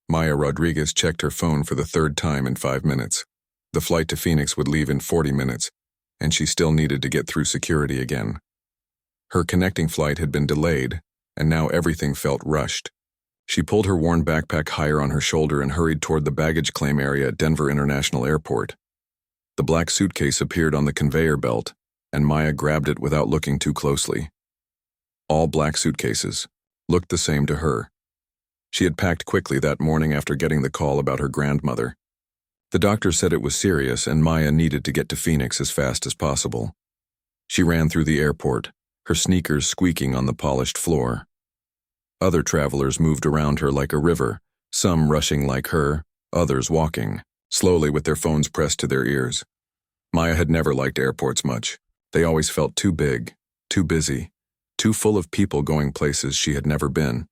Maya Rodriguez checked her phone for the third time in 5 minutes. The flight to Phoenix would leave in 40 minutes, and she still needed to get through security again. Her connecting flight had been delayed, and now everything felt rushed. She pulled her worn backpack higher on her shoulder and hurried toward the baggage claim area at Denver International Airport. The black suitcase appeared on the conveyor belt, and Maya grabbed it without looking too closely. All black suitcases looked the same to her. She had packed quickly that morning after getting the call about her grandmother. The doctor said it was serious and Maya needed to get to Phoenix as fast as possible. She ran through the airport, her sneakers squeaking on the polished floor. Other travelers moved around her like a river, some rushing like her, others walking, slowly with their phones pressed to their ears. Maya had never liked airports much. They always felt too big, too busy, too full of people going places she had never been.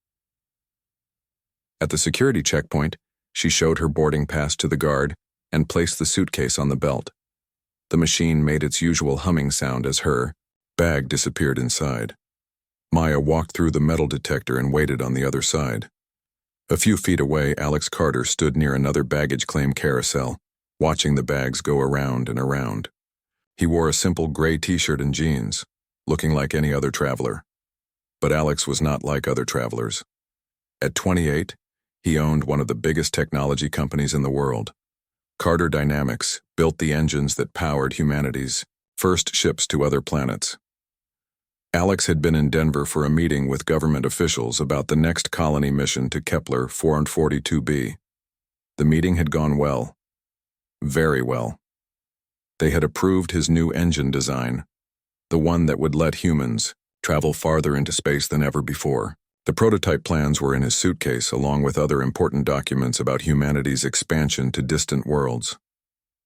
At the security checkpoint, she showed her boarding pass to the guard and placed the suitcase on the belt. The machine made its usual humming sound as her bag disappeared inside. Maya walked through the metal detector and waited on the other side. A few feet away, Alex Carter stood near another baggage claim carousel, watching the bags go around and around. He wore a simple gray t-shirt and jeans, looking like any other traveler. But Alex was not like other travelers. At 28, he owned one of the biggest technology companies in the world. Carter Dynamics built the engines that powered humanity's first ships to other planets. Alex had been in Denver for a meeting with government officials about the next colony mission to Kepler 442b. The meeting had gone well. Very well. They had approved his new engine design, the one that would let humans travel farther into space than ever before. The prototype plans were in his suitcase along with other important documents about humanity's expansion to distant worlds.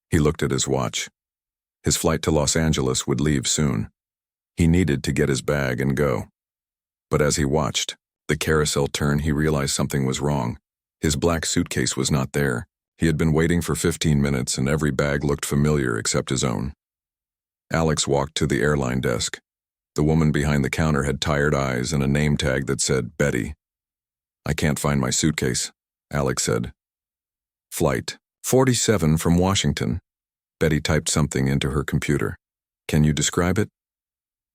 He looked at his watch. His flight to Los Angeles would leave soon. He needed to get his bag and go. But as he watched the carousel turn, he realized something was wrong. His black suitcase was not there. He had been waiting for 15 minutes and every bag looked familiar except his own. Alex walked to the airline desk. The woman behind the counter had tired eyes and a name tag that said Betty. "I can't find my suitcase," Alex said. "Flight 47 from Washington." Betty typed something into her computer. "Can you describe it?"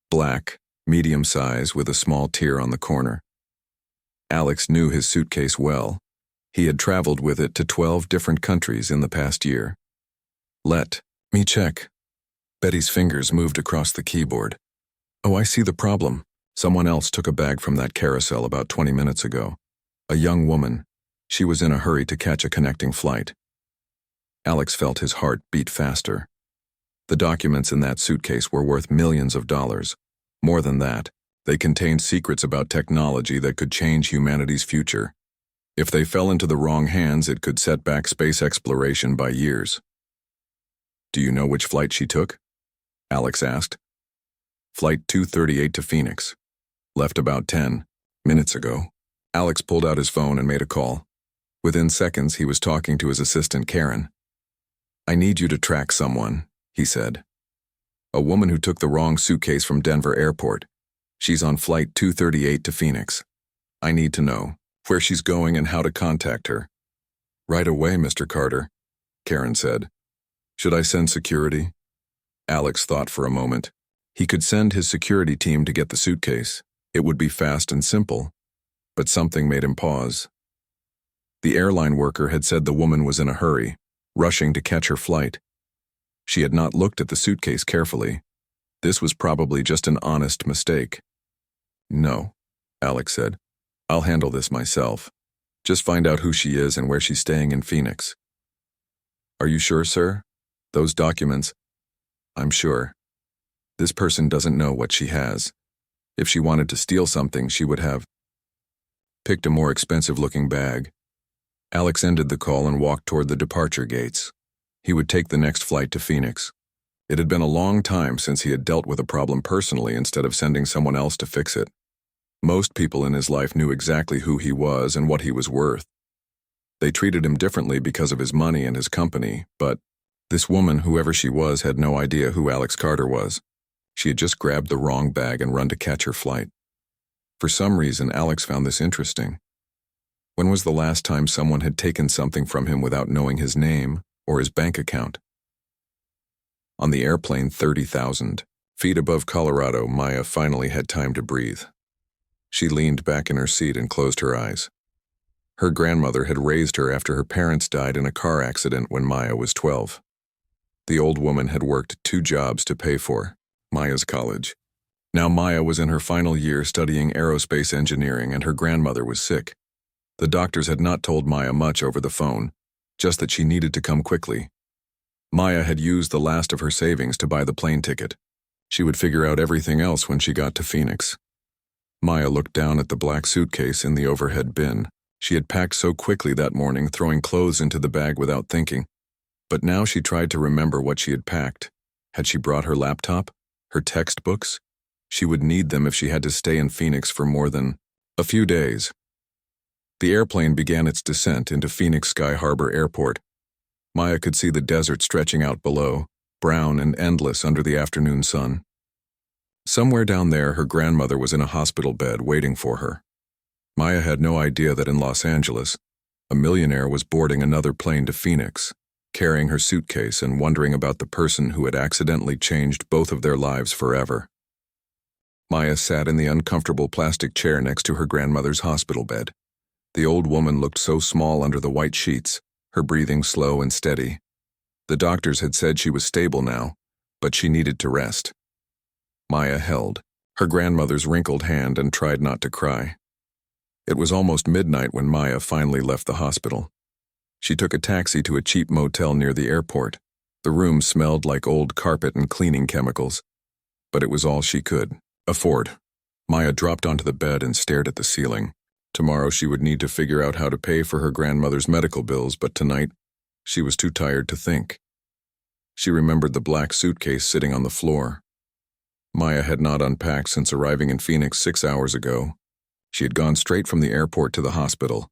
"Black, medium size with a small tear on the corner." Alex knew his suitcase well. He had traveled with it to 12 different countries in the past year. "Let me check." Betty's fingers moved across the keyboard. "Oh, I see the problem. Someone else took a bag from that carousel about 20 minutes ago. A young woman. She was in a hurry to catch a connecting flight." Alex felt his heart beat faster. The documents in that suitcase were worth millions of dollars. More than that, they contained secrets about technology that could change humanity's future. If they fell into the wrong hands, it could set back space exploration by years. "Do you know which flight she took?" Alex asked. "Flight 238 to Phoenix. Left about 10 minutes ago." Alex pulled out his phone and made a call. Within seconds, he was talking to his assistant, Karen. "I need you to track someone," he said. "A woman who took the wrong suitcase from Denver Airport. She's on flight 238 to Phoenix. I need to know where she's going and how to contact her." "Right away, Mr. Carter," Karen said. "Should I send security?" Alex thought for a moment. He could send his security team to get the suitcase. It would be fast and simple. But something made him pause. The airline worker had said the woman was in a hurry, rushing to catch her flight. She had not looked at the suitcase carefully. This was probably just an honest mistake. "No," Alex said. "I'll handle this myself. Just find out who she is and where she's staying in Phoenix." "Are you sure, sir? Those documents—" "I'm sure. This person doesn't know what she has. If she wanted to steal something, she would have picked a more expensive-looking bag." Alex ended the call and walked toward the departure gates. He would take the next flight to Phoenix. It had been a long time since he had dealt with a problem personally instead of sending someone else to fix it. Most people in his life knew exactly who he was and what he was worth. They treated him differently because of his money and his company, but this woman, whoever she was, had no idea who Alex Carter was. She had just grabbed the wrong bag and run to catch her flight. For some reason, Alex found this interesting. When was the last time someone had taken something from him without knowing his name or his bank account? On the airplane 30,000 feet above Colorado, Maya finally had time to breathe. She leaned back in her seat and closed her eyes. Her grandmother had raised her after her parents died in a car accident when Maya was 12. The old woman had worked 2 jobs to pay for Maya's college. Now Maya was in her final year studying aerospace engineering, and her grandmother was sick. The doctors had not told Maya much over the phone, just that she needed to come quickly. Maya had used the last of her savings to buy the plane ticket. She would figure out everything else when she got to Phoenix. Maya looked down at the black suitcase in the overhead bin. She had packed so quickly that morning, throwing clothes into the bag without thinking. But now she tried to remember what she had packed. Had she brought her laptop? Her textbooks? She would need them if she had to stay in Phoenix for more than a few days. The airplane began its descent into Phoenix Sky Harbor Airport. Maya could see the desert stretching out below, brown and endless under the afternoon sun. Somewhere down there, her grandmother was in a hospital bed waiting for her. Maya had no idea that in Los Angeles, a millionaire was boarding another plane to Phoenix, carrying her suitcase and wondering about the person who had accidentally changed both of their lives forever. Maya sat in the uncomfortable plastic chair next to her grandmother's hospital bed. The old woman looked so small under the white sheets, her breathing slow and steady. The doctors had said she was stable now, but she needed to rest. Maya held her grandmother's wrinkled hand and tried not to cry. It was almost midnight when Maya finally left the hospital. She took a taxi to a cheap motel near the airport. The room smelled like old carpet and cleaning chemicals, but it was all she could afford. Maya dropped onto the bed and stared at the ceiling. Tomorrow she would need to figure out how to pay for her grandmother's medical bills, but tonight she was too tired to think. She remembered the black suitcase sitting on the floor. Maya had not unpacked since arriving in Phoenix 6 hours ago. She had gone straight from the airport to the hospital.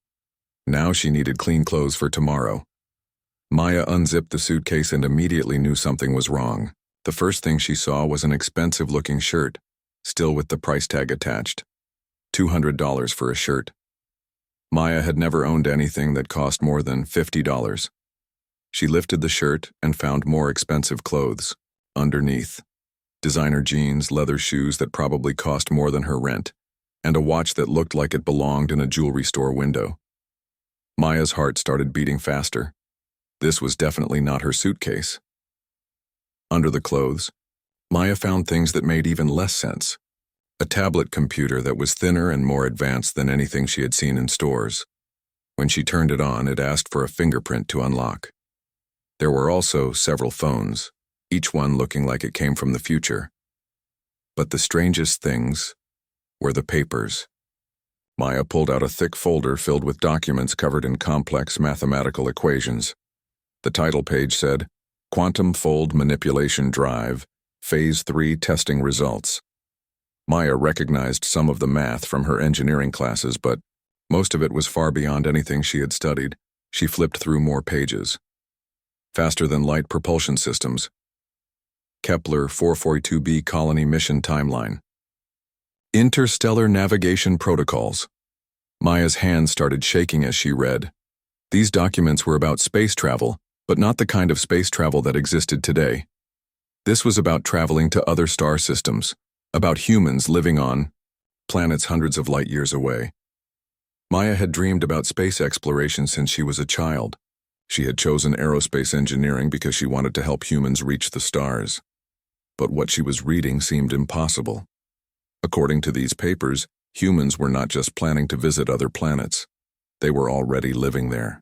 Now she needed clean clothes for tomorrow. Maya unzipped the suitcase and immediately knew something was wrong. The first thing she saw was an expensive-looking shirt, still with the price tag attached. $200 for a shirt. Maya had never owned anything that cost more than $50. She lifted the shirt and found more expensive clothes underneath. Designer jeans, leather shoes that probably cost more than her rent, and a watch that looked like it belonged in a jewelry store window. Maya's heart started beating faster. This was definitely not her suitcase. Under the clothes, Maya found things that made even less sense. A tablet computer that was thinner and more advanced than anything she had seen in stores. When she turned it on, it asked for a fingerprint to unlock. There were also several phones, each one looking like it came from the future. But the strangest things were the papers. Maya pulled out a thick folder filled with documents covered in complex mathematical equations. The title page said, Quantum Fold Manipulation Drive, Phase 3 Testing Results. Maya recognized some of the math from her engineering classes, but most of it was far beyond anything she had studied. She flipped through more pages. Faster-than-light propulsion systems. Kepler 442b colony mission timeline. Interstellar navigation protocols. Maya's hands started shaking as she read. These documents were about space travel, but not the kind of space travel that existed today. This was about traveling to other star systems, about humans living on planets hundreds of light years away. Maya had dreamed about space exploration since she was a child. She had chosen aerospace engineering because she wanted to help humans reach the stars. But what she was reading seemed impossible. According to these papers, humans were not just planning to visit other planets. They were already living there.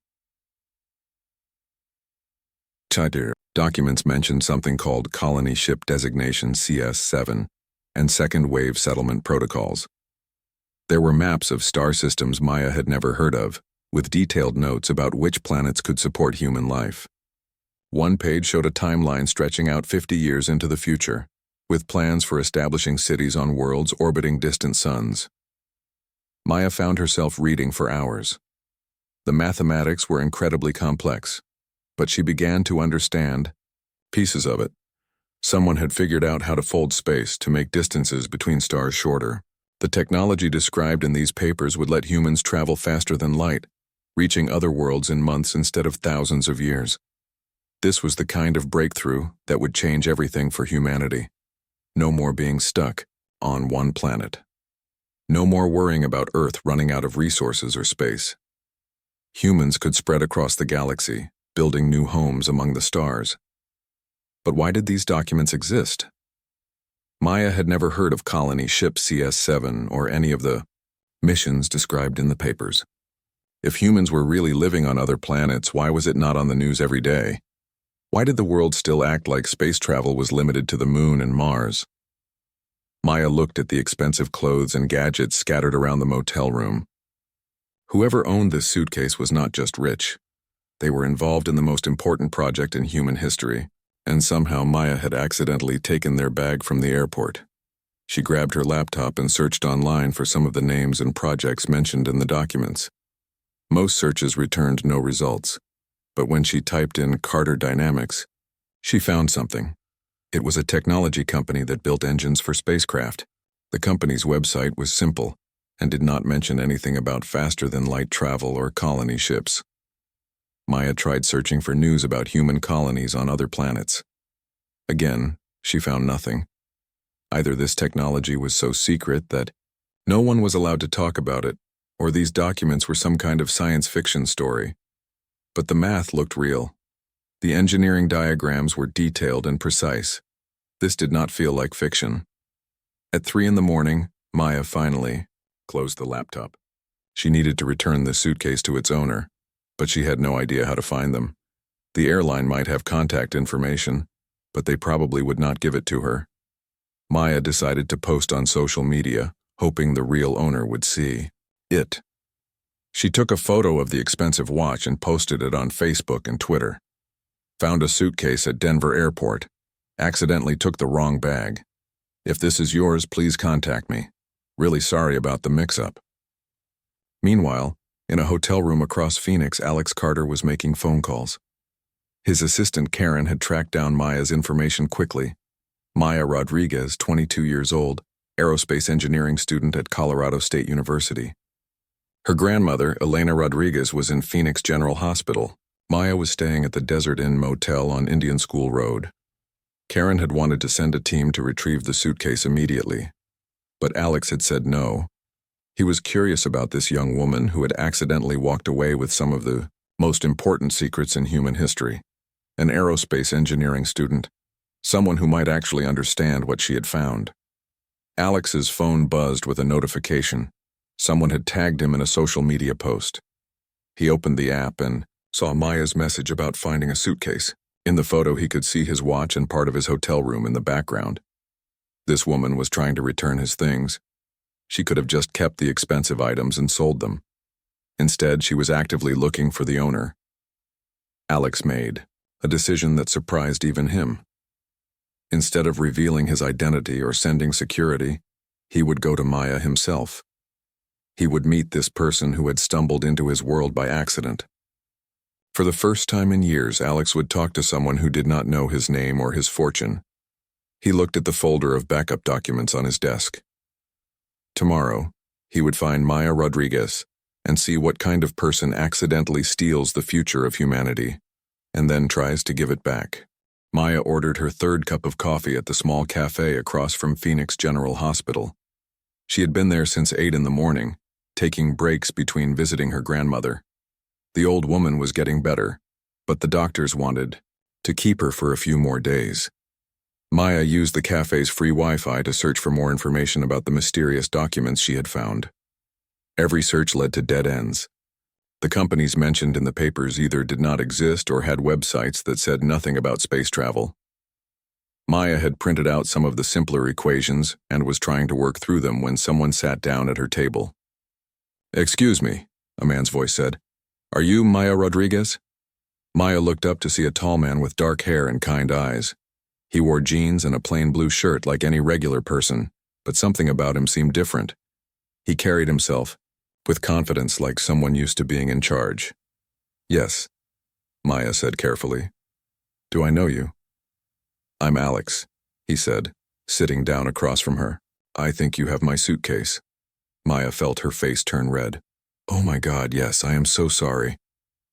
Documents mentioned something called Colony Ship Designation CS-7 and Second Wave Settlement Protocols. There were maps of star systems Maya had never heard of, with detailed notes about which planets could support human life. One page showed a timeline stretching out 50 years into the future, with plans for establishing cities on worlds orbiting distant suns. Maya found herself reading for hours. The mathematics were incredibly complex, but she began to understand pieces of it. Someone had figured out how to fold space to make distances between stars shorter. The technology described in these papers would let humans travel faster than light, reaching other worlds in months instead of thousands of years. This was the kind of breakthrough that would change everything for humanity. No more being stuck on one planet. No more worrying about Earth running out of resources or space. Humans could spread across the galaxy, building new homes among the stars. But why did these documents exist? Maya had never heard of colony ship CS-7 or any of the missions described in the papers. If humans were really living on other planets, why was it not on the news every day? Why did the world still act like space travel was limited to the Moon and Mars? Maya looked at the expensive clothes and gadgets scattered around the motel room. Whoever owned this suitcase was not just rich. They were involved in the most important project in human history, and somehow Maya had accidentally taken their bag from the airport. She grabbed her laptop and searched online for some of the names and projects mentioned in the documents. Most searches returned no results, but when she typed in Carter Dynamics, she found something. It was a technology company that built engines for spacecraft. The company's website was simple and did not mention anything about faster-than-light travel or colony ships. Maya tried searching for news about human colonies on other planets. Again, she found nothing. Either this technology was so secret that no one was allowed to talk about it, or these documents were some kind of science fiction story. But the math looked real. The engineering diagrams were detailed and precise. This did not feel like fiction. At 3 a.m, Maya finally closed the laptop. She needed to return the suitcase to its owner, but she had no idea how to find them. The airline might have contact information, but they probably would not give it to her. Maya decided to post on social media, hoping the real owner would see it. She took a photo of the expensive watch and posted it on Facebook and Twitter. Found a suitcase at Denver Airport. Accidentally took the wrong bag. If this is yours, please contact me. Really sorry about the mix-up. Meanwhile, in a hotel room across Phoenix, Alex Carter was making phone calls. His assistant Karen had tracked down Maya's information quickly. Maya Rodriguez, 22 years old, aerospace engineering student at Colorado State University. Her grandmother, Elena Rodriguez, was in Phoenix General Hospital. Maya was staying at the Desert Inn Motel on Indian School Road. Karen had wanted to send a team to retrieve the suitcase immediately, but Alex had said no. He was curious about this young woman who had accidentally walked away with some of the most important secrets in human history. An aerospace engineering student, someone who might actually understand what she had found. Alex's phone buzzed with a notification. Someone had tagged him in a social media post. He opened the app and saw Maya's message about finding a suitcase. In the photo, he could see his watch and part of his hotel room in the background. This woman was trying to return his things. She could have just kept the expensive items and sold them. Instead, she was actively looking for the owner. Alex made a decision that surprised even him. Instead of revealing his identity or sending security, he would go to Maya himself. He would meet this person who had stumbled into his world by accident. For the first time in years, Alex would talk to someone who did not know his name or his fortune. He looked at the folder of backup documents on his desk. Tomorrow, he would find Maya Rodriguez and see what kind of person accidentally steals the future of humanity and then tries to give it back. Maya ordered her 3rd cup of coffee at the small cafe across from Phoenix General Hospital. She had been there since 8 a.m, taking breaks between visiting her grandmother. The old woman was getting better, but the doctors wanted to keep her for a few more days. Maya used the cafe's free Wi-Fi to search for more information about the mysterious documents she had found. Every search led to dead ends. The companies mentioned in the papers either did not exist or had websites that said nothing about space travel. Maya had printed out some of the simpler equations and was trying to work through them when someone sat down at her table. "Excuse me," a man's voice said. "Are you Maya Rodriguez?" Maya looked up to see a tall man with dark hair and kind eyes. He wore jeans and a plain blue shirt like any regular person, but something about him seemed different. He carried himself with confidence like someone used to being in charge. "Yes," Maya said carefully. "Do I know you?" "I'm Alex," he said, sitting down across from her. "I think you have my suitcase." Maya felt her face turn red. Oh my God, yes, I am so sorry.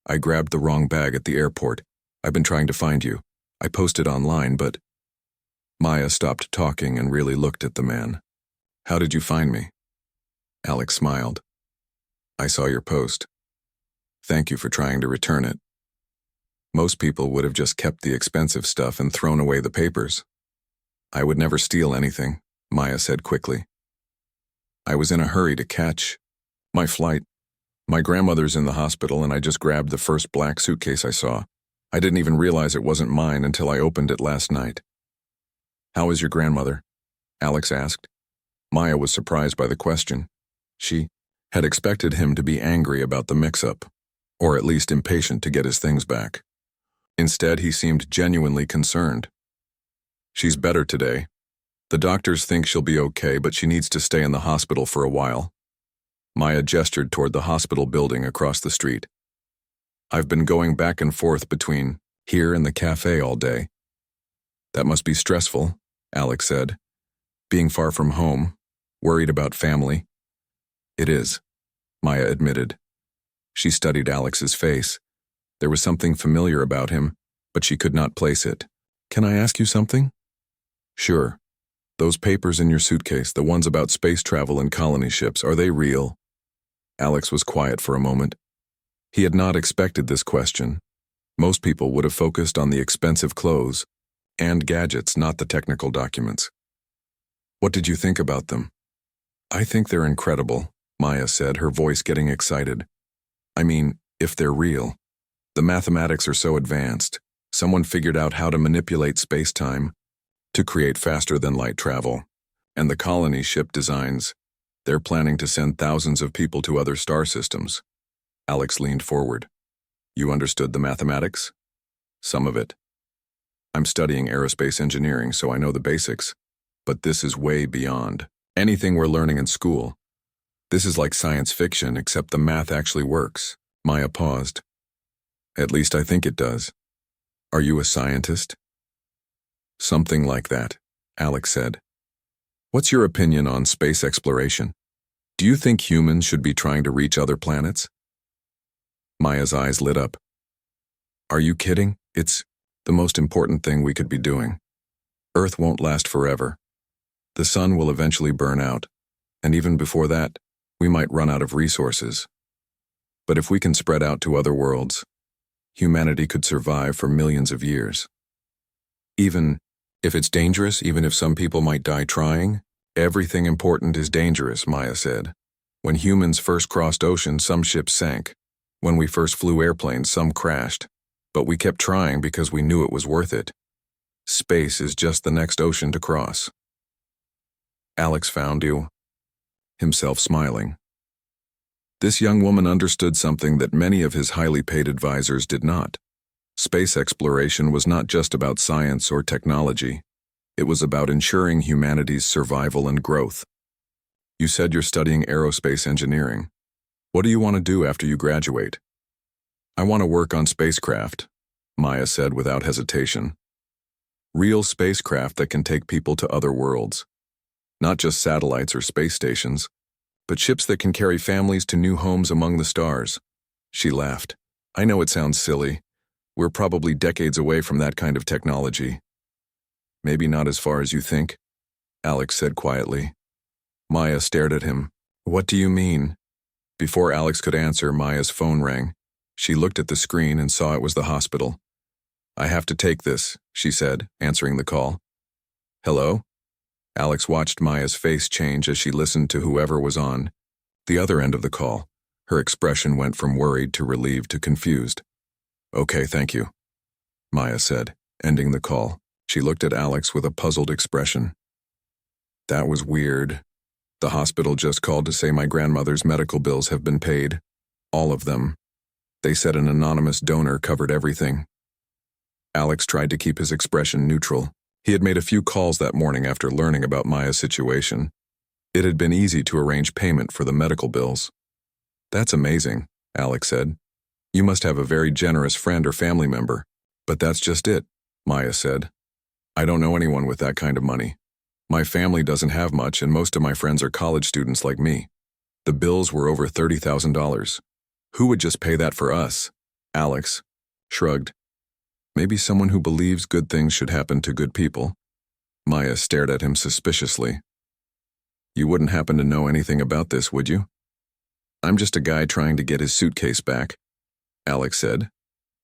I grabbed the wrong bag at the airport. I've been trying to find you. I posted online, but... Maya stopped talking and really looked at the man. How did you find me? Alex smiled. I saw your post. Thank you for trying to return it. Most people would have just kept the expensive stuff and thrown away the papers. I would never steal anything, Maya said quickly. I was in a hurry to catch my flight. My grandmother's in the hospital and I just grabbed the first black suitcase I saw. I didn't even realize it wasn't mine until I opened it last night. How is your grandmother? Alex asked. Maya was surprised by the question. She had expected him to be angry about the mix-up, or at least impatient to get his things back. Instead, he seemed genuinely concerned. She's better today. The doctors think she'll be okay, but she needs to stay in the hospital for a while. Maya gestured toward the hospital building across the street. I've been going back and forth between here and the cafe all day. That must be stressful, Alex said. Being far from home, worried about family. It is, Maya admitted. She studied Alex's face. There was something familiar about him, but she could not place it. Can I ask you something? Sure. Those papers in your suitcase, the ones about space travel and colony ships, are they real? Alex was quiet for a moment. He had not expected this question. Most people would have focused on the expensive clothes and gadgets, not the technical documents. What did you think about them? I think they're incredible, Maya said, her voice getting excited. I mean, if they're real. The mathematics are so advanced. Someone figured out how to manipulate space-time to create faster-than-light travel. And the colony ship designs, they're planning to send thousands of people to other star systems. Alex leaned forward. You understood the mathematics? Some of it. I'm studying aerospace engineering, so I know the basics. But this is way beyond anything we're learning in school. This is like science fiction, except the math actually works. Maya paused. At least I think it does. Are you a scientist? Something like that, Alex said. What's your opinion on space exploration? Do you think humans should be trying to reach other planets? Maya's eyes lit up. Are you kidding? It's the most important thing we could be doing. Earth won't last forever. The sun will eventually burn out, and even before that, we might run out of resources. But if we can spread out to other worlds, humanity could survive for millions of years. Even if it's dangerous, even if some people might die trying, everything important is dangerous, Maya said. When humans first crossed oceans, some ships sank. When we first flew airplanes, some crashed. But we kept trying because we knew it was worth it. Space is just the next ocean to cross. Alex found himself smiling. This young woman understood something that many of his highly paid advisors did not. Space exploration was not just about science or technology. It was about ensuring humanity's survival and growth. You said you're studying aerospace engineering. What do you want to do after you graduate? I want to work on spacecraft, Maya said without hesitation. Real spacecraft that can take people to other worlds. Not just satellites or space stations, but ships that can carry families to new homes among the stars. She laughed. I know it sounds silly. We're probably decades away from that kind of technology. Maybe not as far as you think, Alex said quietly. Maya stared at him. What do you mean? Before Alex could answer, Maya's phone rang. She looked at the screen and saw it was the hospital. I have to take this, she said, answering the call. Hello? Alex watched Maya's face change as she listened to whoever was on the other end of the call. Her expression went from worried to relieved to confused. Okay, thank you, Maya said, ending the call. She looked at Alex with a puzzled expression. That was weird. The hospital just called to say my grandmother's medical bills have been paid. All of them. They said an anonymous donor covered everything. Alex tried to keep his expression neutral. He had made a few calls that morning after learning about Maya's situation. It had been easy to arrange payment for the medical bills. That's amazing, Alex said. You must have a very generous friend or family member. But that's just it, Maya said. I don't know anyone with that kind of money. My family doesn't have much, and most of my friends are college students like me. The bills were over $30,000. Who would just pay that for us? Alex shrugged. Maybe someone who believes good things should happen to good people. Maya stared at him suspiciously. You wouldn't happen to know anything about this, would you? I'm just a guy trying to get his suitcase back, Alex said,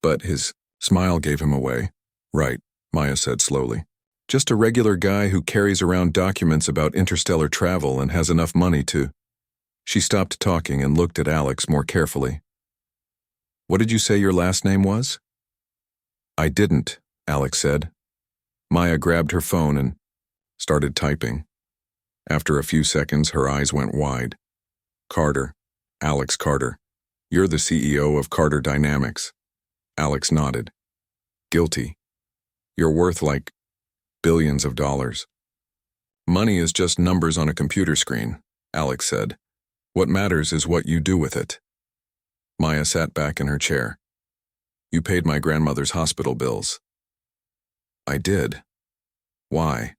but his smile gave him away. Right, Maya said slowly. Just a regular guy who carries around documents about interstellar travel and has enough money to... She stopped talking and looked at Alex more carefully. What did you say your last name was? I didn't, Alex said. Maya grabbed her phone and started typing. After a few seconds, her eyes went wide. Carter, Alex Carter. You're the CEO of Carter Dynamics. Alex nodded. Guilty. You're worth like billions of dollars. Money is just numbers on a computer screen, Alex said. What matters is what you do with it. Maya sat back in her chair. You paid my grandmother's hospital bills. I did. Why?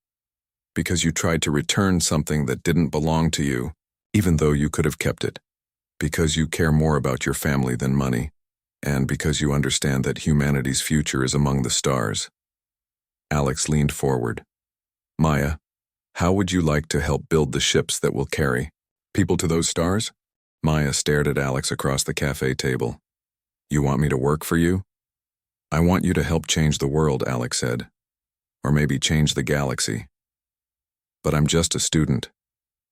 Because you tried to return something that didn't belong to you, even though you could have kept it. Because you care more about your family than money, and because you understand that humanity's future is among the stars. Alex leaned forward. Maya, how would you like to help build the ships that will carry people to those stars? Maya stared at Alex across the cafe table. You want me to work for you? I want you to help change the world, Alex said. Or maybe change the galaxy. But I'm just a student.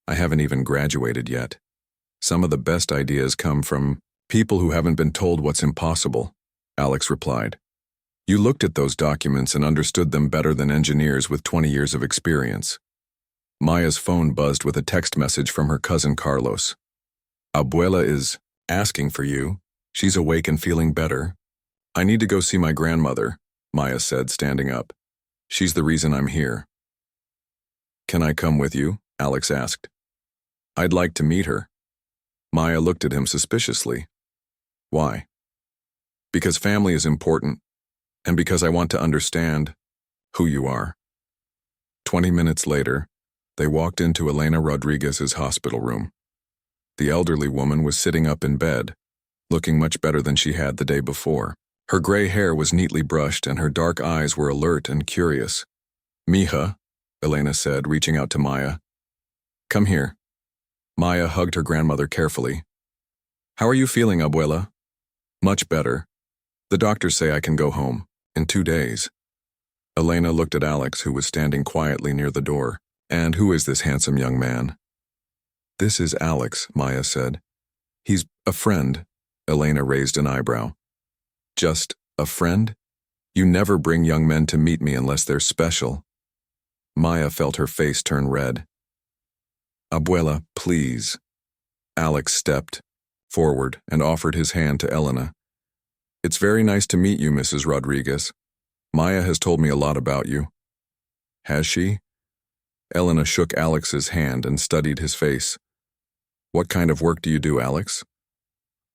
I haven't even graduated yet. Some of the best ideas come from people who haven't been told what's impossible, Alex replied. You looked at those documents and understood them better than engineers with 20 years of experience. Maya's phone buzzed with a text message from her cousin Carlos. Abuela is asking for you. She's awake and feeling better. I need to go see my grandmother, Maya said, standing up. She's the reason I'm here. Can I come with you? Alex asked. I'd like to meet her. Maya looked at him suspiciously. Why? Because family is important, and because I want to understand who you are. 20 minutes later, they walked into Elena Rodriguez's hospital room. The elderly woman was sitting up in bed, looking much better than she had the day before. Her gray hair was neatly brushed and her dark eyes were alert and curious. Mija, Elena said, reaching out to Maya. Come here. Maya hugged her grandmother carefully. How are you feeling, Abuela? Much better. The doctors say I can go home in 2 days. Elena looked at Alex, who was standing quietly near the door. And who is this handsome young man? This is Alex, Maya said. He's a friend. Elena raised an eyebrow. Just a friend? You never bring young men to meet me unless they're special. Maya felt her face turn red. Abuela, please. Alex stepped forward and offered his hand to Elena. It's very nice to meet you, Mrs. Rodriguez. Maya has told me a lot about you. Has she? Elena shook Alex's hand and studied his face. What kind of work do you do, Alex?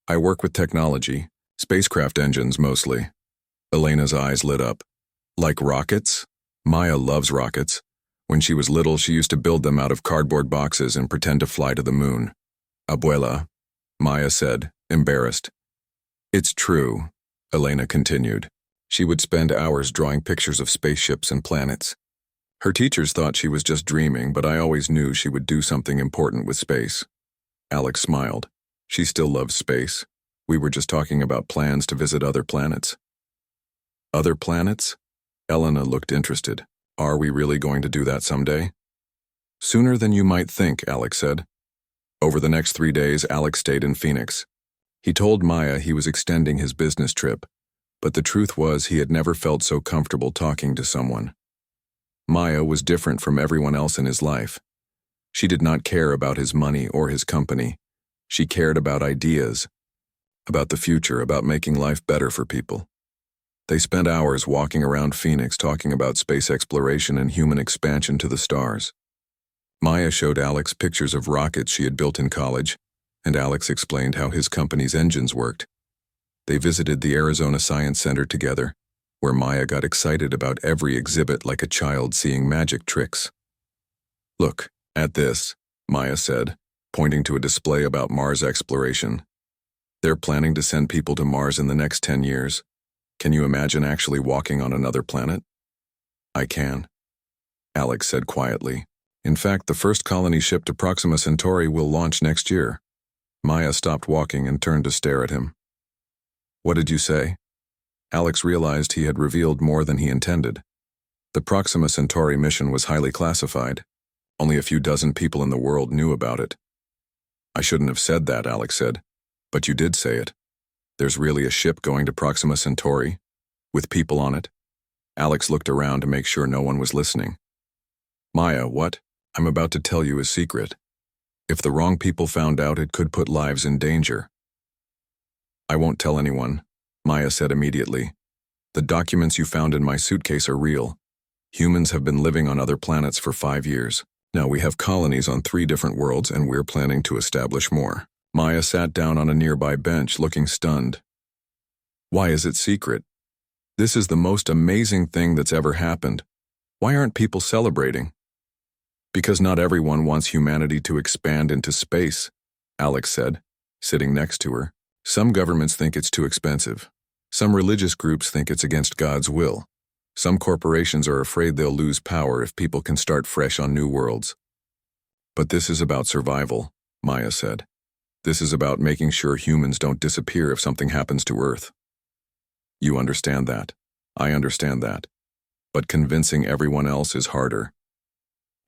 I work with technology, spacecraft engines mostly. Elena's eyes lit up. Like rockets? Maya loves rockets. When she was little, she used to build them out of cardboard boxes and pretend to fly to the moon. Abuela, Maya said, embarrassed. It's true, Elena continued. She would spend hours drawing pictures of spaceships and planets. Her teachers thought she was just dreaming, but I always knew she would do something important with space. Alex smiled. She still loves space. We were just talking about plans to visit other planets. Other planets? Elena looked interested. Are we really going to do that someday? Sooner than you might think, Alex said. Over the next 3 days, Alex stayed in Phoenix. He told Maya he was extending his business trip, but the truth was he had never felt so comfortable talking to someone. Maya was different from everyone else in his life. She did not care about his money or his company. She cared about ideas, about the future, about making life better for people. They spent hours walking around Phoenix talking about space exploration and human expansion to the stars. Maya showed Alex pictures of rockets she had built in college, and Alex explained how his company's engines worked. They visited the Arizona Science Center together, where Maya got excited about every exhibit like a child seeing magic tricks. Look at this, Maya said. pointing to a display about Mars exploration. They're planning to send people to Mars in the next 10 years. Can you imagine actually walking on another planet? I can, Alex said quietly. In fact, the first colony ship to Proxima Centauri will launch next year. Maya stopped walking and turned to stare at him. What did you say? Alex realized he had revealed more than he intended. The Proxima Centauri mission was highly classified. Only a few dozen people in the world knew about it. I shouldn't have said that, Alex said. But you did say it. There's really a ship going to Proxima Centauri? With people on it? Alex looked around to make sure no one was listening. Maya, what? I'm about to tell you a secret. If the wrong people found out, it could put lives in danger. I won't tell anyone, Maya said immediately. The documents you found in my suitcase are real. Humans have been living on other planets for 5 years. Now we have colonies on 3 different worlds and we're planning to establish more. Maya sat down on a nearby bench, looking stunned. Why is it secret? This is the most amazing thing that's ever happened. Why aren't people celebrating? Because not everyone wants humanity to expand into space, Alex said, sitting next to her. Some governments think it's too expensive. Some religious groups think it's against God's will. Some corporations are afraid they'll lose power if people can start fresh on new worlds. But this is about survival, Maya said. This is about making sure humans don't disappear if something happens to Earth. You understand that. I understand that. But convincing everyone else is harder.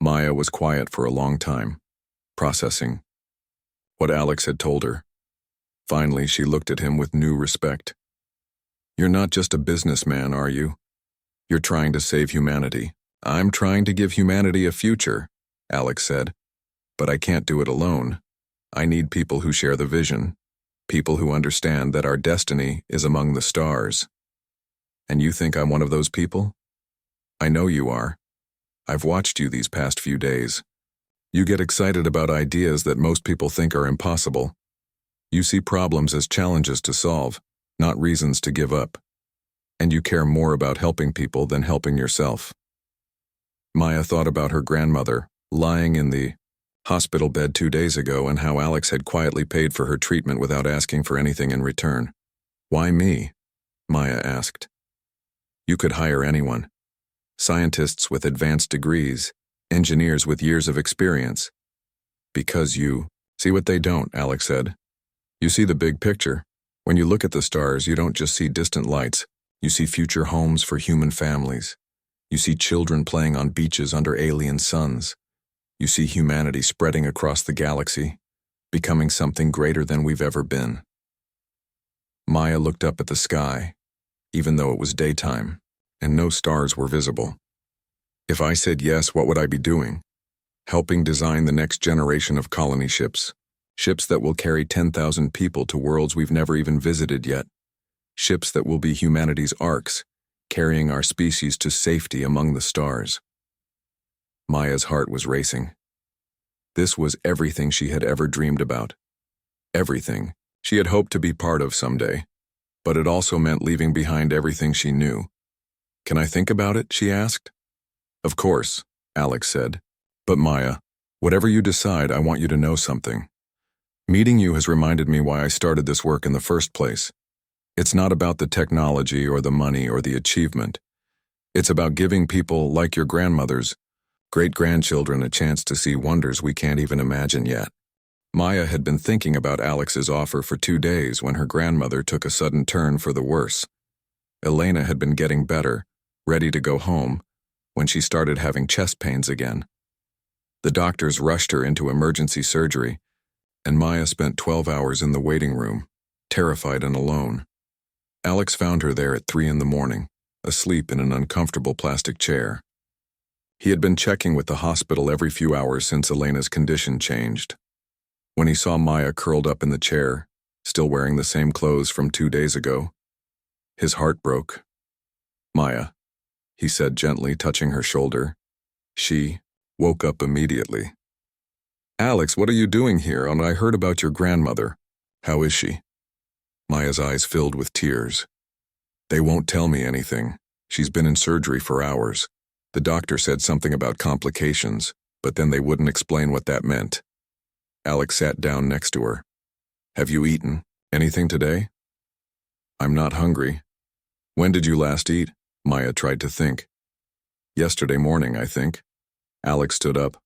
Maya was quiet for a long time, processing what Alex had told her. Finally, she looked at him with new respect. You're not just a businessman, are you? You're trying to save humanity. I'm trying to give humanity a future, Alex said. But I can't do it alone. I need people who share the vision, people who understand that our destiny is among the stars. And you think I'm one of those people? I know you are. I've watched you these past few days. You get excited about ideas that most people think are impossible. You see problems as challenges to solve, not reasons to give up. And you care more about helping people than helping yourself. Maya thought about her grandmother, lying in the hospital bed 2 days ago, and how Alex had quietly paid for her treatment without asking for anything in return. Why me? Maya asked. You could hire anyone. Scientists with advanced degrees, engineers with years of experience. Because you see what they don't, Alex said. You see the big picture. When you look at the stars, you don't just see distant lights. You see future homes for human families. You see children playing on beaches under alien suns. You see humanity spreading across the galaxy, becoming something greater than we've ever been. Maya looked up at the sky, even though it was daytime, and no stars were visible. If I said yes, what would I be doing? Helping design the next generation of colony ships. Ships that will carry 10,000 people to worlds we've never even visited yet. Ships that will be humanity's arks, carrying our species to safety among the stars. Maya's heart was racing. This was everything she had ever dreamed about. Everything she had hoped to be part of someday. But it also meant leaving behind everything she knew. Can I think about it? She asked. Of course, Alex said. But Maya, whatever you decide, I want you to know something. Meeting you has reminded me why I started this work in the first place. It's not about the technology or the money or the achievement. It's about giving people like your grandmothers, great-grandchildren, a chance to see wonders we can't even imagine yet. Maya had been thinking about Alex's offer for 2 days when her grandmother took a sudden turn for the worse. Elena had been getting better, ready to go home, when she started having chest pains again. The doctors rushed her into emergency surgery, and Maya spent 12 hours in the waiting room, terrified and alone. Alex found her there at 3 a.m, asleep in an uncomfortable plastic chair. He had been checking with the hospital every few hours since Elena's condition changed. When he saw Maya curled up in the chair, still wearing the same clothes from 2 days ago, his heart broke. Maya, he said gently, touching her shoulder. She woke up immediately. Alex, what are you doing here? And I heard about your grandmother. How is she? Maya's eyes filled with tears. They won't tell me anything. She's been in surgery for hours. The doctor said something about complications, but then they wouldn't explain what that meant. Alex sat down next to her. Have you eaten anything today? I'm not hungry. When did you last eat? Maya tried to think. Yesterday morning, I think. Alex stood up.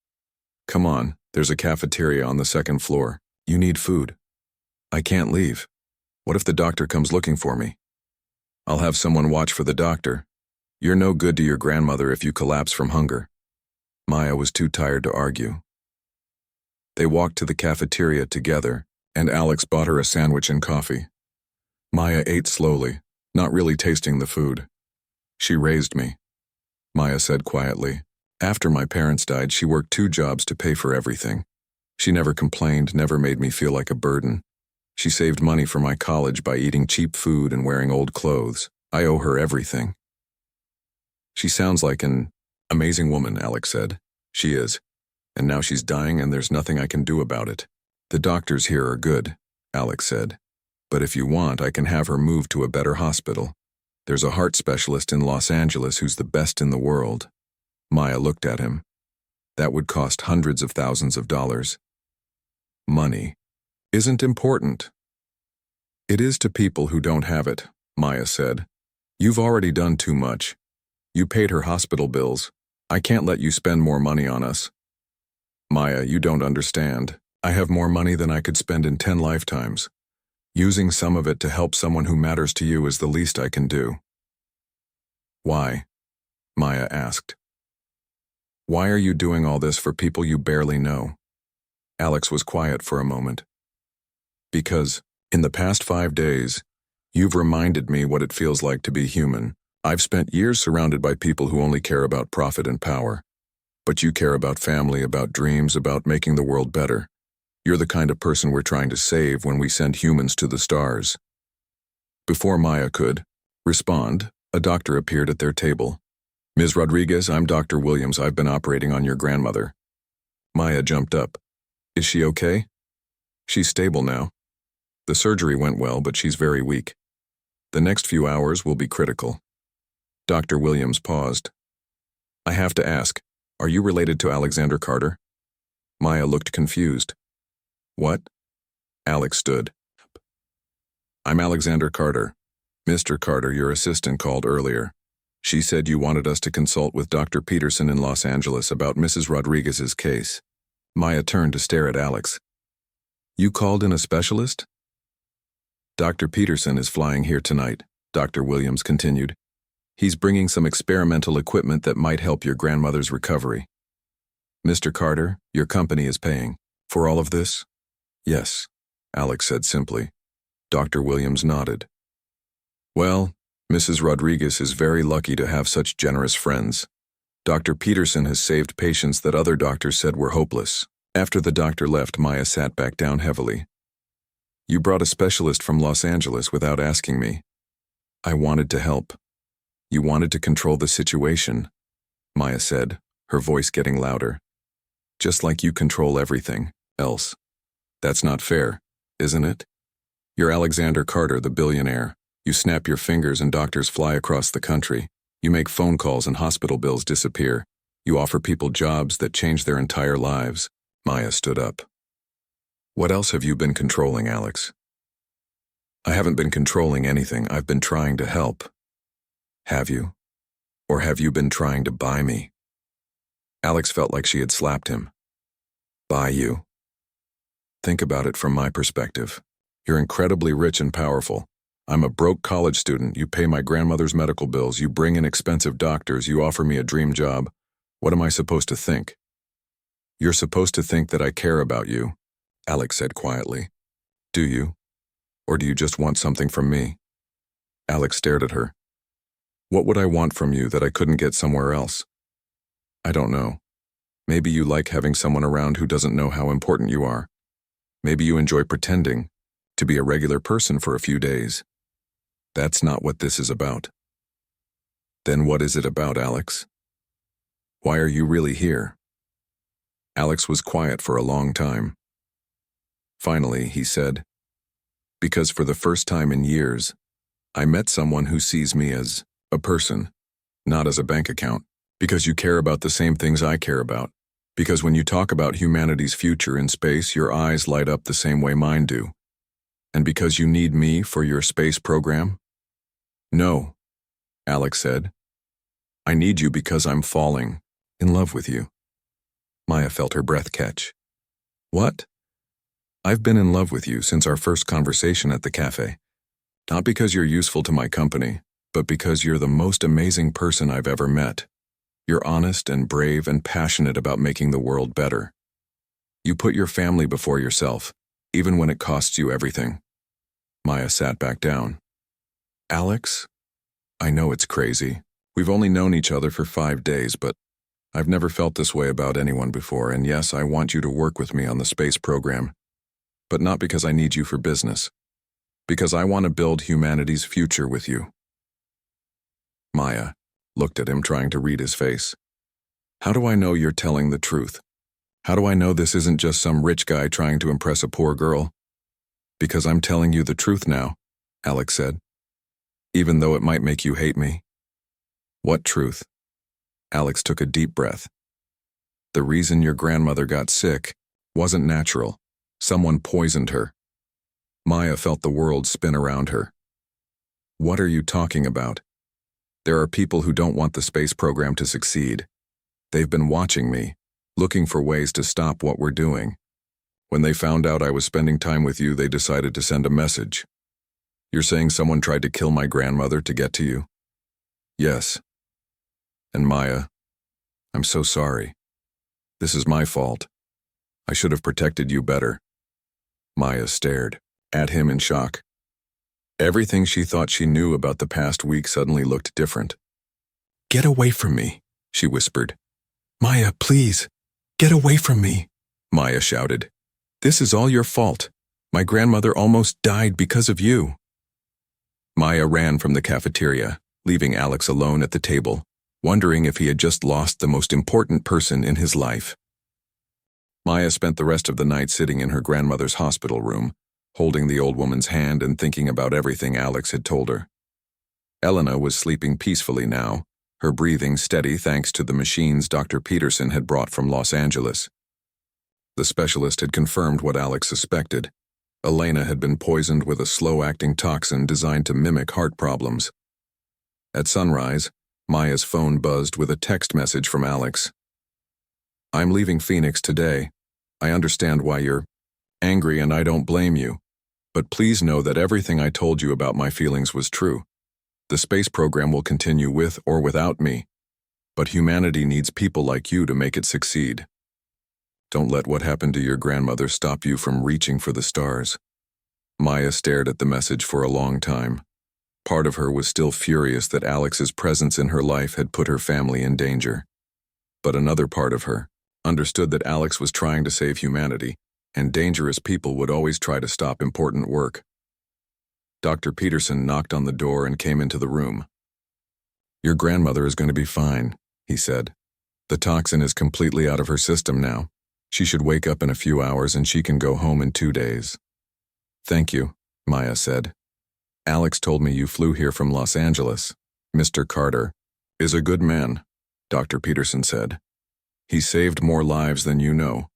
Come on, there's a cafeteria on the second floor. You need food. I can't leave. What if the doctor comes looking for me? I'll have someone watch for the doctor. You're no good to your grandmother if you collapse from hunger. Maya was too tired to argue. They walked to the cafeteria together, and Alex bought her a sandwich and coffee. Maya ate slowly, not really tasting the food. She raised me, Maya said quietly. After my parents died, she worked 2 jobs to pay for everything. She never complained, never made me feel like a burden. She saved money for my college by eating cheap food and wearing old clothes. I owe her everything. She sounds like an amazing woman, Alex said. She is. And now she's dying and there's nothing I can do about it. The doctors here are good, Alex said. But if you want, I can have her moved to a better hospital. There's a heart specialist in Los Angeles who's the best in the world. Maya looked at him. That would cost hundreds of thousands of dollars. Money isn't important. It is to people who don't have it, Maya said. You've already done too much. You paid her hospital bills. I can't let you spend more money on us. Maya, you don't understand. I have more money than I could spend in 10 lifetimes. Using some of it to help someone who matters to you is the least I can do. Why? Maya asked. Why are you doing all this for people you barely know? Alex was quiet for a moment. Because, in the past 5 days, you've reminded me what it feels like to be human. I've spent years surrounded by people who only care about profit and power. But you care about family, about dreams, about making the world better. You're the kind of person we're trying to save when we send humans to the stars. Before Maya could respond, a doctor appeared at their table. Ms. Rodriguez, I'm Dr. Williams. I've been operating on your grandmother. Maya jumped up. Is she okay? She's stable now. The surgery went well, but she's very weak. The next few hours will be critical. Dr. Williams paused. I have to ask, are you related to Alexander Carter? Maya looked confused. What? Alex stood up. I'm Alexander Carter. Mr. Carter, your assistant called earlier. She said you wanted us to consult with Dr. Peterson in Los Angeles about Mrs. Rodriguez's case. Maya turned to stare at Alex. You called in a specialist? Dr. Peterson is flying here tonight, Dr. Williams continued. He's bringing some experimental equipment that might help your grandmother's recovery. Mr. Carter, your company is paying for all of this? Yes, Alex said simply. Dr. Williams nodded. Well, Mrs. Rodriguez is very lucky to have such generous friends. Dr. Peterson has saved patients that other doctors said were hopeless. After the doctor left, Maya sat back down heavily. You brought a specialist from Los Angeles without asking me. I wanted to help. You wanted to control the situation, Maya said, her voice getting louder. Just like you control everything else. That's not fair, isn't it? You're Alexander Carter, the billionaire. You snap your fingers and doctors fly across the country. You make phone calls and hospital bills disappear. You offer people jobs that change their entire lives. Maya stood up. What else have you been controlling, Alex? I haven't been controlling anything. I've been trying to help. Have you? Or have you been trying to buy me? Alex felt like she had slapped him. Buy you? Think about it from my perspective. You're incredibly rich and powerful. I'm a broke college student. You pay my grandmother's medical bills. You bring in expensive doctors. You offer me a dream job. What am I supposed to think? You're supposed to think that I care about you, Alex said quietly. Do you? Or do you just want something from me? Alex stared at her. What would I want from you that I couldn't get somewhere else? I don't know. Maybe you like having someone around who doesn't know how important you are. Maybe you enjoy pretending to be a regular person for a few days. That's not what this is about. Then what is it about, Alex? Why are you really here? Alex was quiet for a long time. Finally, he said, because for the first time in years, I met someone who sees me as a person, not as a bank account, because you care about the same things I care about, Because when you talk about humanity's future in space, your eyes light up the same way mine do. And because you need me for your space program? No, Alex said. I need you because I'm falling in love with you. Maya felt her breath catch. What? I've been in love with you since our first conversation at the cafe. Not because you're useful to my company, but because you're the most amazing person I've ever met. You're honest and brave and passionate about making the world better. You put your family before yourself, even when it costs you everything. Maya sat back down. Alex, I know it's crazy. We've only known each other for 5 days, but I've never felt this way about anyone before, and yes, I want you to work with me on the space program. But not because I need you for business. Because I want to build humanity's future with you. Maya looked at him, trying to read his face. How do I know you're telling the truth? How do I know this isn't just some rich guy trying to impress a poor girl? Because I'm telling you the truth now, Alex said. Even though it might make you hate me. What truth? Alex took a deep breath. The reason your grandmother got sick wasn't natural. Someone poisoned her. Maya felt the world spin around her. What are you talking about? There are people who don't want the space program to succeed. They've been watching me, looking for ways to stop what we're doing. When they found out I was spending time with you, they decided to send a message. You're saying someone tried to kill my grandmother to get to you? Yes. And Maya, I'm so sorry. This is my fault. I should have protected you better. Maya stared at him in shock. Everything she thought she knew about the past week suddenly looked different. Get away from me, she whispered. Maya, please, get away from me, Maya shouted. This is all your fault. My grandmother almost died because of you. Maya ran from the cafeteria, leaving Alex alone at the table, wondering if he had just lost the most important person in his life. Maya spent the rest of the night sitting in her grandmother's hospital room, holding the old woman's hand and thinking about everything Alex had told her. Elena was sleeping peacefully now, her breathing steady thanks to the machines Dr. Peterson had brought from Los Angeles. The specialist had confirmed what Alex suspected. Elena had been poisoned with a slow-acting toxin designed to mimic heart problems. At sunrise, Maya's phone buzzed with a text message from Alex. I'm leaving Phoenix today. I understand why you're angry and I don't blame you. But please know that everything I told you about my feelings was true. The space program will continue with or without me. But humanity needs people like you to make it succeed. Don't let what happened to your grandmother stop you from reaching for the stars. Maya stared at the message for a long time. Part of her was still furious that Alex's presence in her life had put her family in danger. But another part of her understood that Alex was trying to save humanity, and dangerous people would always try to stop important work. Dr. Peterson knocked on the door and came into the room. Your grandmother is going to be fine, he said. The toxin is completely out of her system now. She should wake up in a few hours and she can go home in 2 days. Thank you, Maya said. Alex told me you flew here from Los Angeles. Mr. Carter is a good man, Dr. Peterson said. He saved more lives than you know.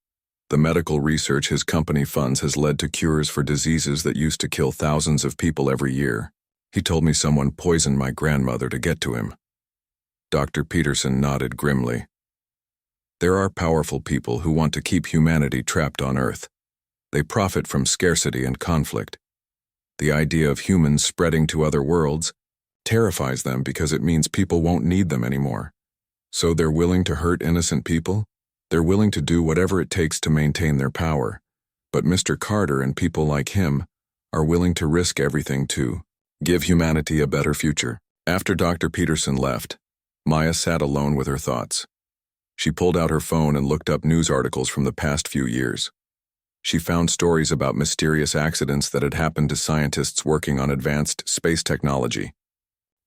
The medical research his company funds has led to cures for diseases that used to kill thousands of people every year. He told me someone poisoned my grandmother to get to him. Dr. Peterson nodded grimly. There are powerful people who want to keep humanity trapped on Earth. They profit from scarcity and conflict. The idea of humans spreading to other worlds terrifies them because it means people won't need them anymore. So they're willing to hurt innocent people? They're willing to do whatever it takes to maintain their power. But Mr. Carter and people like him are willing to risk everything to give humanity a better future. After Dr. Peterson left, Maya sat alone with her thoughts. She pulled out her phone and looked up news articles from the past few years. She found stories about mysterious accidents that had happened to scientists working on advanced space technology.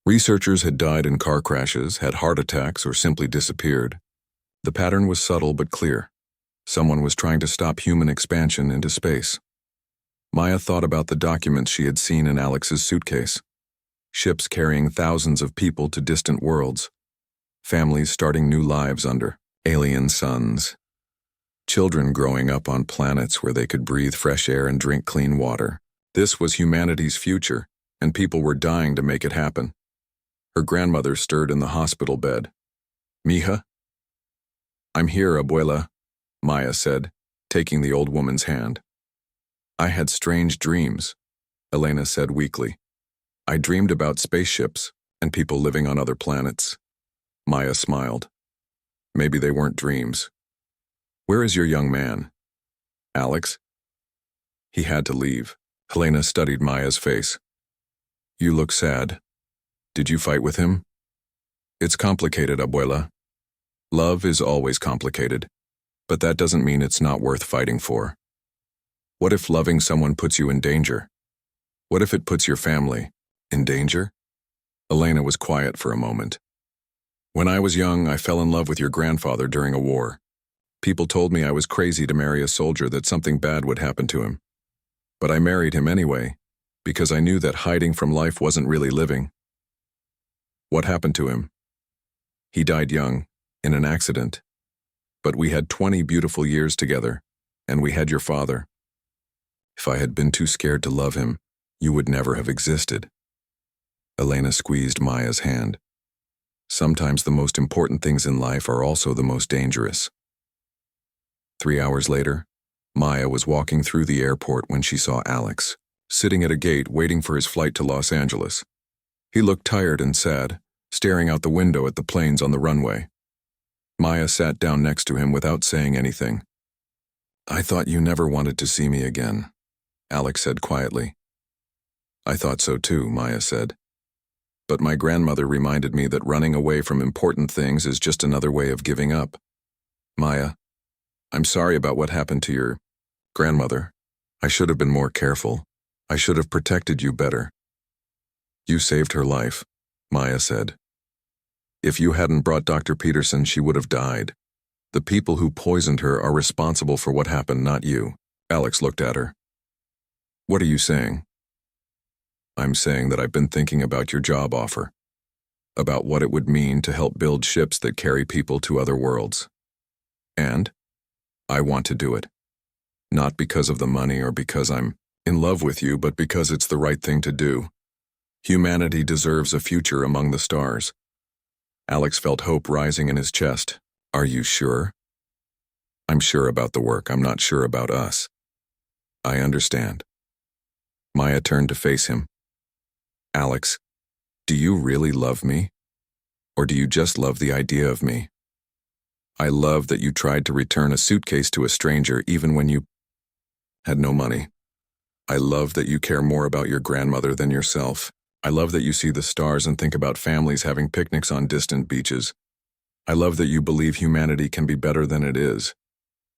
Researchers had died in car crashes, had heart attacks, or simply disappeared. The pattern was subtle but clear. Someone was trying to stop human expansion into space. Maya thought about the documents she had seen in Alex's suitcase. Ships carrying thousands of people to distant worlds. Families starting new lives under alien suns. Children growing up on planets where they could breathe fresh air and drink clean water. This was humanity's future, and people were dying to make it happen. Her grandmother stirred in the hospital bed. "Mija?" "I'm here, abuela," Maya said, taking the old woman's hand. "I had strange dreams," Elena said weakly. "I dreamed about spaceships and people living on other planets." Maya smiled. "Maybe they weren't dreams. Where is your young man? Alex?" "He had to leave." Helena studied Maya's face. "You look sad. Did you fight with him?" "It's complicated, abuela. Love is always complicated, but that doesn't mean it's not worth fighting for. What if loving someone puts you in danger? What if it puts your family in danger?" Elena was quiet for a moment. "When I was young, I fell in love with your grandfather during a war. People told me I was crazy to marry a soldier, that something bad would happen to him. But I married him anyway, because I knew that hiding from life wasn't really living." "What happened to him?" "He died young, in an accident. But we had 20 beautiful years together, and we had your father. If I had been too scared to love him, you would never have existed." Elena squeezed Maya's hand. "Sometimes the most important things in life are also the most dangerous." 3 hours later, Maya was walking through the airport when she saw Alex, sitting at a gate waiting for his flight to Los Angeles. He looked tired and sad, staring out the window at the planes on the runway. Maya sat down next to him without saying anything. "I thought you never wanted to see me again," Alex said quietly. "I thought so too," Maya said. "But my grandmother reminded me that running away from important things is just another way of giving up. Maya, I'm sorry about what happened to your grandmother. I should have been more careful. I should have protected you better." "You saved her life," Maya said. "If you hadn't brought Dr. Peterson, she would have died. The people who poisoned her are responsible for what happened, not you." Alex looked at her. "What are you saying?" "I'm saying that I've been thinking about your job offer, about what it would mean to help build ships that carry people to other worlds. And I want to do it. Not because of the money or because I'm in love with you, but because it's the right thing to do. Humanity deserves a future among the stars." Alex felt hope rising in his chest. "Are you sure?" "I'm sure about the work. I'm not sure about us." "I understand." Maya turned to face him. "Alex, do you really love me? Or do you just love the idea of me? I love that you tried to return a suitcase to a stranger even when you had no money. I love that you care more about your grandmother than yourself. I love that you see the stars and think about families having picnics on distant beaches. I love that you believe humanity can be better than it is.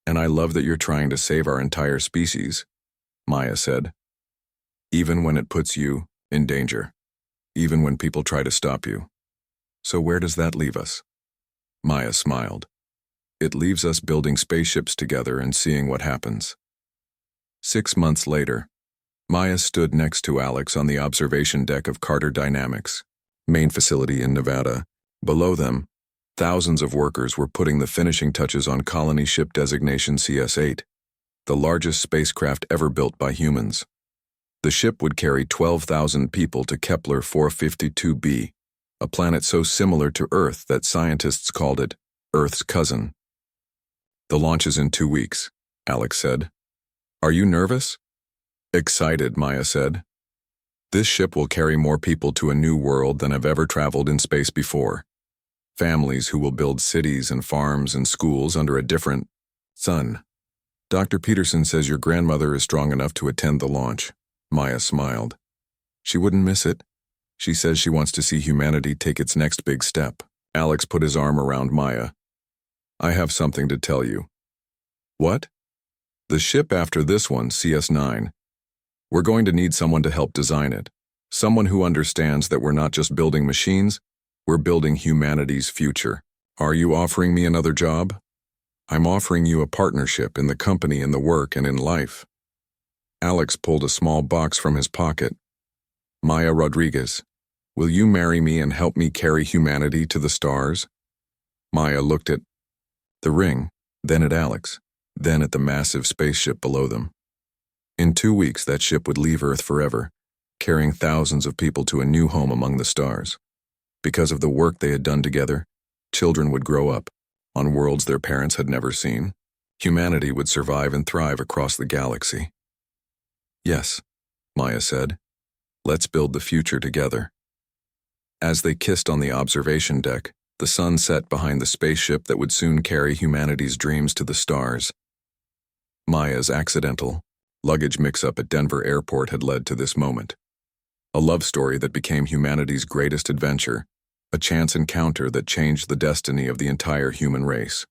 And I love that you're trying to save our entire species," Maya said. "Even when it puts you in danger. Even when people try to stop you. So where does that leave us?" Maya smiled. "It leaves us building spaceships together and seeing what happens." 6 months later, Maya stood next to Alex on the observation deck of Carter Dynamics, main facility in Nevada. Below them, thousands of workers were putting the finishing touches on Colony Ship Designation CS-8, the largest spacecraft ever built by humans. The ship would carry 12,000 people to Kepler 452b, a planet so similar to Earth that scientists called it Earth's cousin. "The launch is in 2 weeks," Alex said. "Are you nervous?" "Excited," Maya said. "This ship will carry more people to a new world than have ever traveled in space before. Families who will build cities and farms and schools under a different sun. Dr. Peterson says your grandmother is strong enough to attend the launch." Maya smiled. "She wouldn't miss it. She says she wants to see humanity take its next big step." Alex put his arm around Maya. "I have something to tell you." "What?" "The ship after this one, CS-9. We're going to need someone to help design it. Someone who understands that we're not just building machines, we're building humanity's future. Are you offering me another job?" "I'm offering you a partnership in the company, in the work, and in life." Alex pulled a small box from his pocket. "Maya Rodriguez, will you marry me and help me carry humanity to the stars?" Maya looked at the ring, then at Alex. then at the massive spaceship below them. In 2 weeks, that ship would leave Earth forever, carrying thousands of people to a new home among the stars. Because of the work they had done together, children would grow up on worlds their parents had never seen. Humanity would survive and thrive across the galaxy. Yes, Maya said. Let's build the future together. As they kissed on the observation deck, the sun set behind the spaceship that would soon carry humanity's dreams to the stars. Maya's accidental luggage mix-up at Denver Airport had led to this moment. A love story that became humanity's greatest adventure, a chance encounter that changed the destiny of the entire human race.